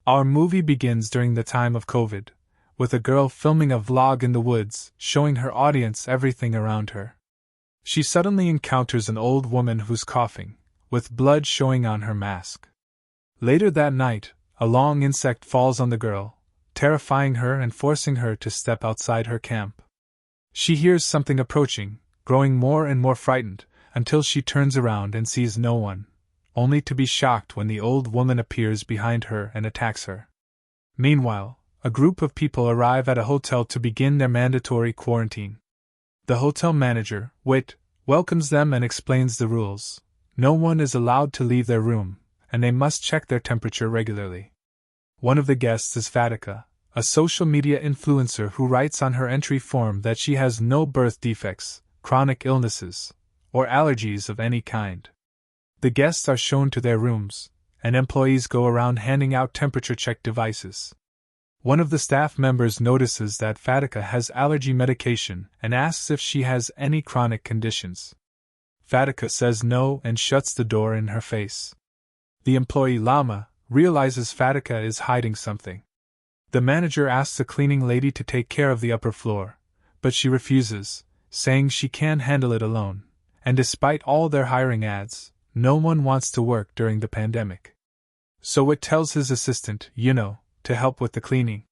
Our movie begins during the time of COVID, with a girl filming a vlog in the woods, showing her audience everything around her. She suddenly encounters an old woman who's coughing, with blood showing on her mask. Later that night, a long insect falls on the girl, terrifying her and forcing her to step outside her camp. She hears something approaching, growing more and more frightened, until she turns around and sees no one, only to be shocked when the old woman appears behind her and attacks her. Meanwhile, a group of people arrive at a hotel to begin their mandatory quarantine. The hotel manager, Whit, welcomes them and explains the rules. No one is allowed to leave their room, and they must check their temperature regularly. One of the guests is Fatica, a social media influencer who writes on her entry form that she has no birth defects, chronic illnesses, or allergies of any kind. The guests are shown to their rooms, and employees go around handing out temperature check devices. One of the staff members notices that Fatica has allergy medication and asks if she has any chronic conditions. Fatica says no and shuts the door in her face. The employee Llama realizes Fatica is hiding something. The manager asks the cleaning lady to take care of the upper floor, but she refuses, saying she can't handle it alone, and despite all their hiring ads, no one wants to work during the pandemic. So it tells his assistant, to help with the cleaning.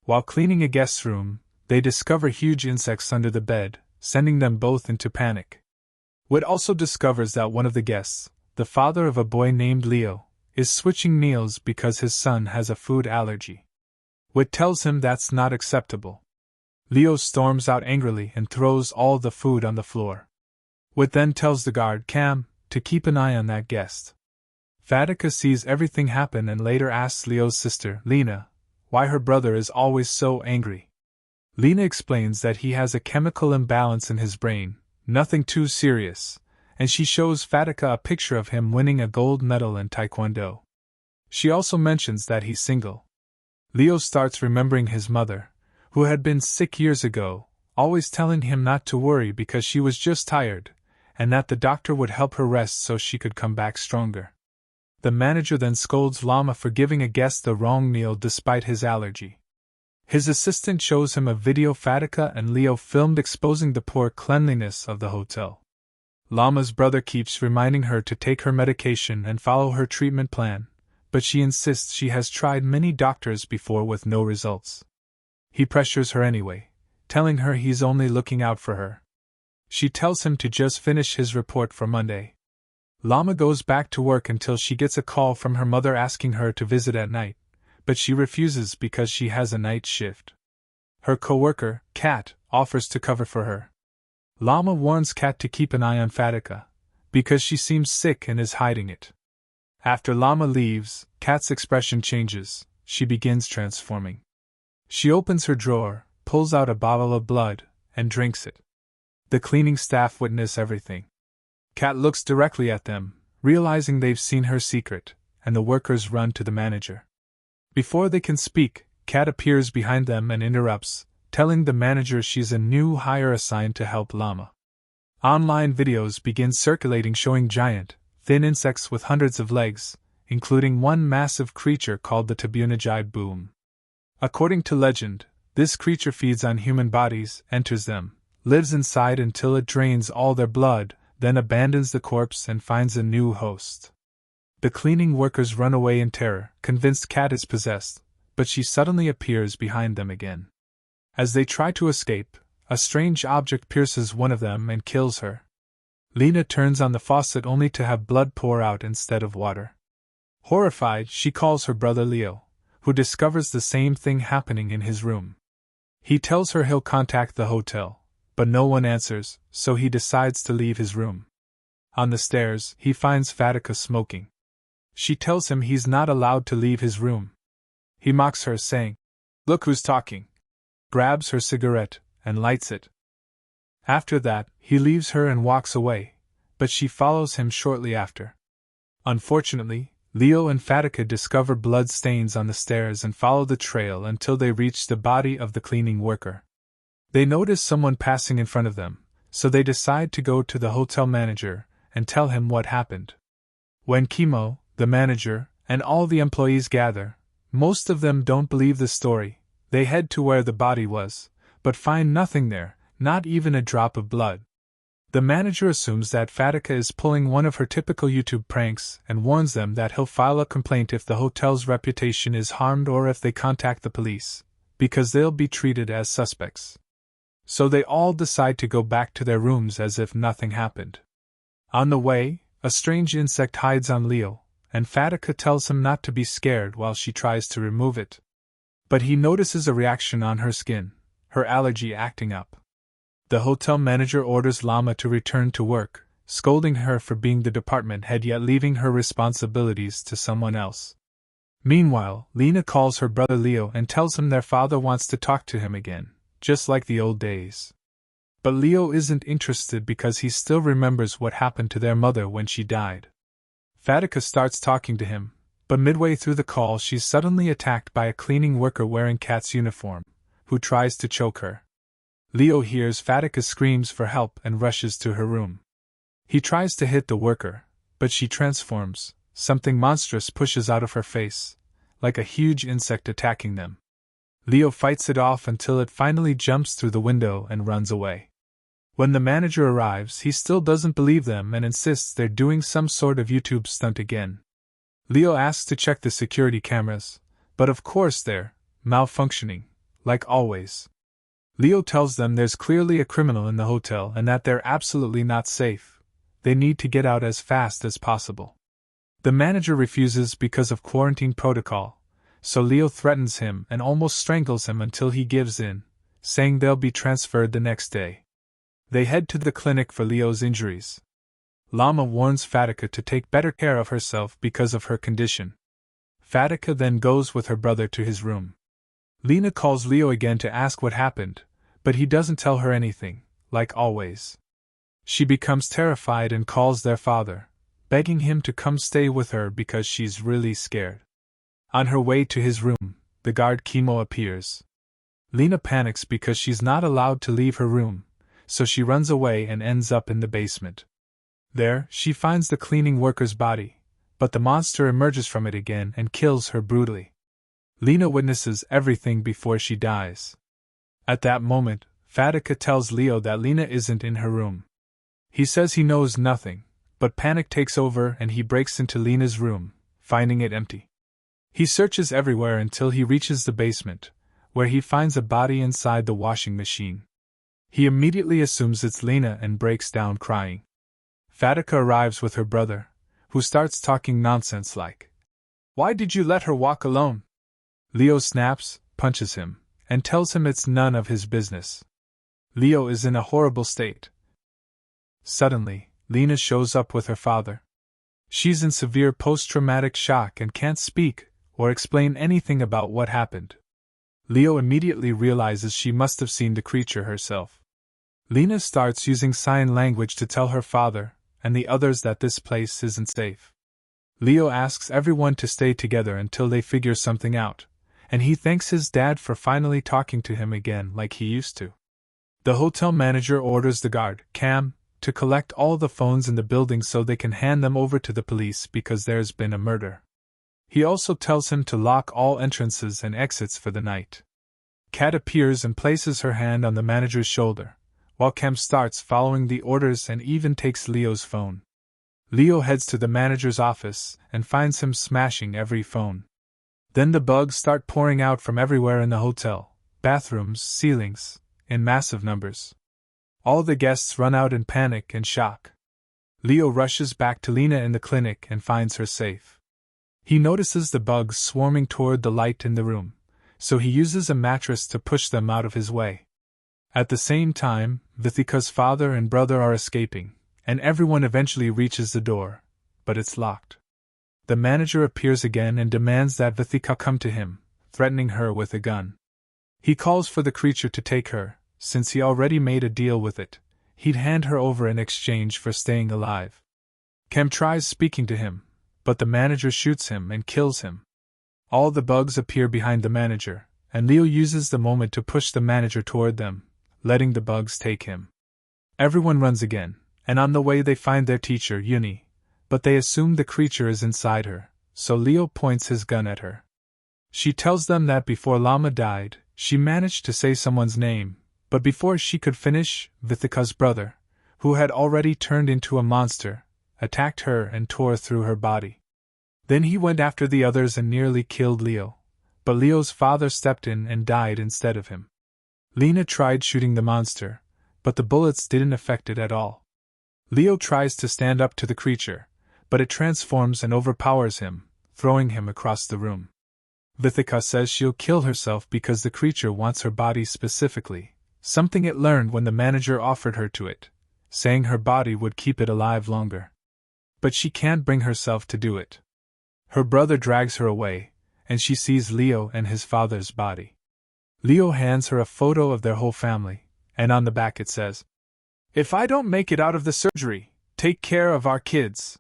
While cleaning a guest's room, they discover huge insects under the bed, sending them both into panic. Whit also discovers that one of the guests, the father of a boy named Leo, is switching meals because his son has a food allergy. Whit tells him that's not acceptable. Leo storms out angrily and throws all the food on the floor. Whit then tells the guard, Cam, to keep an eye on that guest. Fatica sees everything happen and later asks Leo's sister, Lena, why her brother is always so angry. Lena explains that he has a chemical imbalance in his brain, nothing too serious, and she shows Fatica a picture of him winning a gold medal in Taekwondo. She also mentions that he's single. Leo starts remembering his mother, who had been sick years ago, always telling him not to worry because she was just tired, and that the doctor would help her rest so she could come back stronger. The manager then scolds Llama for giving a guest the wrong meal despite his allergy. His assistant shows him a video Fatica and Leo filmed exposing the poor cleanliness of the hotel. Llama's brother keeps reminding her to take her medication and follow her treatment plan, but she insists she has tried many doctors before with no results. He pressures her anyway, telling her he's only looking out for her. She tells him to just finish his report for Monday. Llama goes back to work until she gets a call from her mother asking her to visit at night, but she refuses because she has a night shift. Her coworker, Kat, offers to cover for her. Llama warns Kat to keep an eye on Fatica, because she seems sick and is hiding it. After Llama leaves, Kat's expression changes, she begins transforming. She opens her drawer, pulls out a bottle of blood, and drinks it. The cleaning staff witness everything. Kat looks directly at them, realizing they've seen her secret, and the workers run to the manager. Before they can speak, Kat appears behind them and interrupts, telling the manager she's a new hire assigned to help Llama. Online videos begin circulating showing giant, thin insects with hundreds of legs, including one massive creature called the Tabunajide boom. According to legend, this creature feeds on human bodies, enters them, lives inside until it drains all their blood, then abandons the corpse and finds a new host. The cleaning workers run away in terror, convinced Kat is possessed, but she suddenly appears behind them again. As they try to escape, a strange object pierces one of them and kills her. Lena turns on the faucet only to have blood pour out instead of water. Horrified, she calls her brother Leo, who discovers the same thing happening in his room. He tells her he'll contact the hotel, but no one answers, so he decides to leave his room. On the stairs, he finds Fatica smoking. She tells him he's not allowed to leave his room. He mocks her, saying, "Look who's talking," grabs her cigarette, and lights it. After that, he leaves her and walks away, but she follows him shortly after. Unfortunately, Leo and Fatica discover blood stains on the stairs and follow the trail until they reach the body of the cleaning worker. They notice someone passing in front of them, so they decide to go to the hotel manager and tell him what happened. When Chemo, the manager, and all the employees gather, Most of them don't believe the story. They head to where the body was, but find nothing there, not even a drop of blood. The manager assumes that Fatica is pulling one of her typical YouTube pranks and warns them that he'll file a complaint if the hotel's reputation is harmed or if they contact the police, because they'll be treated as suspects. So they all decide to go back to their rooms as if nothing happened. On the way, a strange insect hides on Leo, and Fatica tells him not to be scared while she tries to remove it. But he notices a reaction on her skin, her allergy acting up. The hotel manager orders Llama to return to work, scolding her for being the department head yet leaving her responsibilities to someone else. Meanwhile, Lena calls her brother Leo and tells him their father wants to talk to him again, just like the old days. But Leo isn't interested because he still remembers what happened to their mother when she died. Fatica starts talking to him, but midway through the call she's suddenly attacked by a cleaning worker wearing Kat's uniform, who tries to choke her. Leo hears Fatica's screams for help and rushes to her room. He tries to hit the worker, but she transforms. Something monstrous pushes out of her face, like a huge insect attacking them. Leo fights it off until it finally jumps through the window and runs away. When the manager arrives, he still doesn't believe them and insists they're doing some sort of YouTube stunt again. Leo asks to check the security cameras, but of course they're malfunctioning, like always. Leo tells them there's clearly a criminal in the hotel and that they're absolutely not safe. They need to get out as fast as possible. The manager refuses because of quarantine protocol, so Leo threatens him and almost strangles him until he gives in, saying they'll be transferred the next day. They head to the clinic for Leo's injuries. Llama warns Fatica to take better care of herself because of her condition. Fatica then goes with her brother to his room. Lena calls Leo again to ask what happened, but he doesn't tell her anything, like always. She becomes terrified and calls their father, begging him to come stay with her because she's really scared. On her way to his room, the guard Chemo appears. Lena panics because she's not allowed to leave her room, so she runs away and ends up in the basement. There, she finds the cleaning worker's body, but the monster emerges from it again and kills her brutally. Lena witnesses everything before she dies. At that moment, Fatica tells Leo that Lena isn't in her room. He says he knows nothing, but panic takes over and he breaks into Lena's room, finding it empty. He searches everywhere until he reaches the basement, where he finds a body inside the washing machine. He immediately assumes it's Lena and breaks down crying. Fatica arrives with her brother, who starts talking nonsense like, "Why did you let her walk alone?" Leo snaps, punches him, and tells him it's none of his business. Leo is in a horrible state. Suddenly, Lena shows up with her father. She's in severe post-traumatic shock and can't speak or explain anything about what happened. Leo immediately realizes she must have seen the creature herself. Lena starts using sign language to tell her father and the others that this place isn't safe. Leo asks everyone to stay together until they figure something out, and he thanks his dad for finally talking to him again like he used to. The hotel manager orders the guard, Cam, to collect all the phones in the building so they can hand them over to the police because there's been a murder. He also tells him to lock all entrances and exits for the night. Kat appears and places her hand on the manager's shoulder, while Cam starts following the orders and even takes Leo's phone. Leo heads to the manager's office and finds him smashing every phone. Then the bugs start pouring out from everywhere in the hotel, bathrooms, ceilings, in massive numbers. All the guests run out in panic and shock. Leo rushes back to Lena in the clinic and finds her safe. He notices the bugs swarming toward the light in the room, so he uses a mattress to push them out of his way. At the same time, Vithika's father and brother are escaping, and everyone eventually reaches the door, but it's locked. The manager appears again and demands that Vithika come to him, threatening her with a gun. He calls for the creature to take her, since he already made a deal with it. He'd hand her over in exchange for staying alive. Cam tries speaking to him, but the manager shoots him and kills him. All the bugs appear behind the manager, and Leo uses the moment to push the manager toward them, letting the bugs take him. Everyone runs again, and on the way they find their teacher, Uni, but they assume the creature is inside her, so Leo points his gun at her. She tells them that before Lama died, she managed to say someone's name, but before she could finish, Vithika's brother, who had already turned into a monster, attacked her and tore through her body. Then he went after the others and nearly killed Leo, but Leo's father stepped in and died instead of him. Lena tried shooting the monster, but the bullets didn't affect it at all. Leo tries to stand up to the creature, but it transforms and overpowers him, throwing him across the room. Vithika says she'll kill herself because the creature wants her body specifically, something it learned when the manager offered her to it, saying her body would keep it alive longer. But she can't bring herself to do it. Her brother drags her away, and she sees Leo and his father's body. Leo hands her a photo of their whole family, and on the back it says, "If I don't make it out of the surgery, take care of our kids."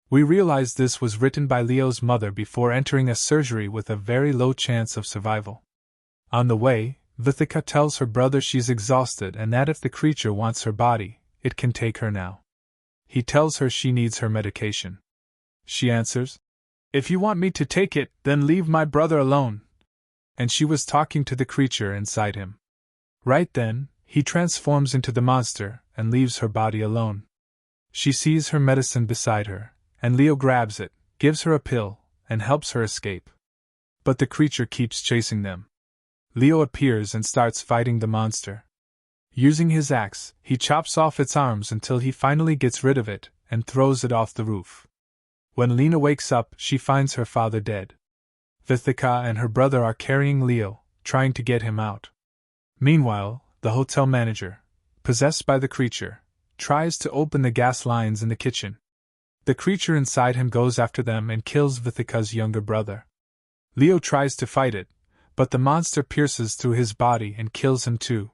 We realize this was written by Leo's mother before entering a surgery with a very low chance of survival. On the way, Vithika tells her brother she's exhausted and that if the creature wants her body, it can take her now. He tells her she needs her medication. She answers, "If you want me to take it, then leave my brother alone." And she was talking to the creature inside him. Right then, he transforms into the monster and leaves her body alone. She sees her medicine beside her, and Leo grabs it, gives her a pill, and helps her escape. But the creature keeps chasing them. Leo appears and starts fighting the monster. Using his axe, he chops off its arms until he finally gets rid of it and throws it off the roof. When Lena wakes up, she finds her father dead. Vithika and her brother are carrying Leo, trying to get him out. Meanwhile, the hotel manager, possessed by the creature, tries to open the gas lines in the kitchen. The creature inside him goes after them and kills Vithika's younger brother. Leo tries to fight it, but the monster pierces through his body and kills him too.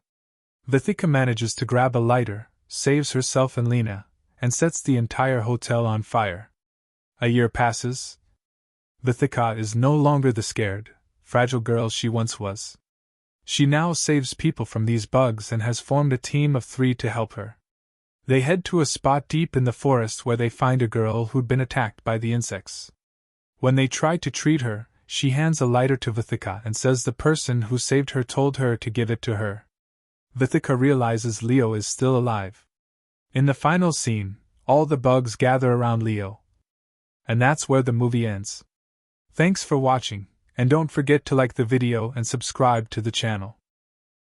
Vithika manages to grab a lighter, saves herself and Lena, and sets the entire hotel on fire. A year passes. Vithika is no longer the scared, fragile girl she once was. She now saves people from these bugs and has formed a team of 3 to help her. They head to a spot deep in the forest where they find a girl who'd been attacked by the insects. When they try to treat her, she hands a lighter to Vithika and says the person who saved her told her to give it to her. Vithika realizes Leo is still alive. In the final scene, all the bugs gather around Leo. And that's where the movie ends. Thanks for watching, and don't forget to like the video and subscribe to the channel.